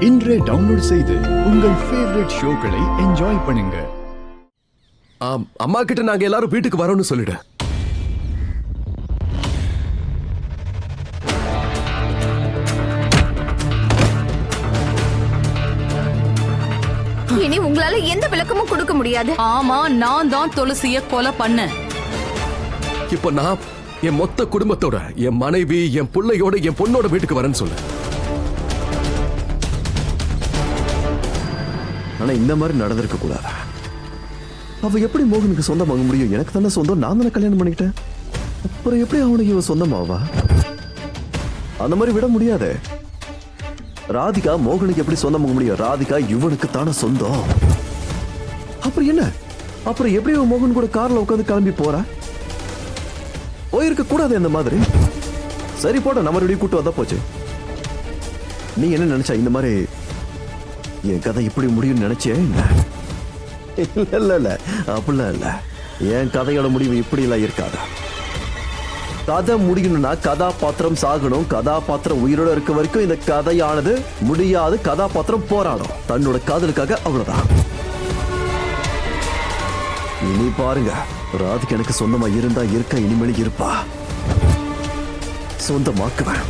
இன்றே டவுன்லோட் செய்து உங்கள் ஃபேவரட் ஷோக்களை என்ஜாய் பண்ணுங்க. அம்மா கிட்ட நாங்க எல்லாரும் வீட்டுக்கு வரோம்னு சொல்லிடு. இனி உங்களால எந்த விளக்கமும் கொடுக்க முடியாது. ஆமா, நான் தான் துளசிய கொலை பண்ணேன். இப்போ நான் என் மொத்த குடும்பத்தோட, என் மனைவி, என் பிள்ளையோட, என் பொண்ணோட வீட்டுக்கு வரேன்னு சொல்லு. ஆனா இந்த மாதிரி நடந்திருக்க கூடாது. அவ எப்படி மோகனுக்கு சொந்தமாக முடியும்? எனக்கு தானே சொந்தம், நான் தானே கல்யாணம் பண்ணிக்கிட்டேன். அப்புறம் எப்படி அவனுக்கு இவன் சொந்தமாவா? அந்த மாதிரி விட முடியாது. ராதிகா மோகனுக்கு எப்படி சொந்தமாக முடியும்? ராதிகா இவனுக்கு தானே சொந்தம். அப்புறம் என்ன? அப்புறம் எப்படி இவன் மோகன் கூட கார்ல உட்காந்து கிளம்பி போறா? போயிருக்க கூடாது இந்த மாதிரி. சரி போட்ட நம்ம ரெடி கூட்டு வந்தா போச்சு. நீ என்ன நினைச்சா இந்த மாதிரி என் கதை இப்படி முடியும்னு நினைச்சேன்? இல்ல இல்ல அப்படிலாம் இல்ல. என் கதையோட முடிவு இப்படி எல்லாம் இருக்காது. கதை முடியணும்னா கதாபாத்திரம் சாகணும். கதாபாத்திரம் உயிரோட இருக்க வரைக்கும் இந்த கதையானது முடியாது. கதாபாத்திரம் போராடும் தன்னோட காதலுக்காக, அவ்வளவுதான். இனி பாருங்க, ராதிகா எனக்கு சொந்தமா இருந்தா இருக்க, இனிமேல் இருப்பா. சொந்தமாக்குவேன்.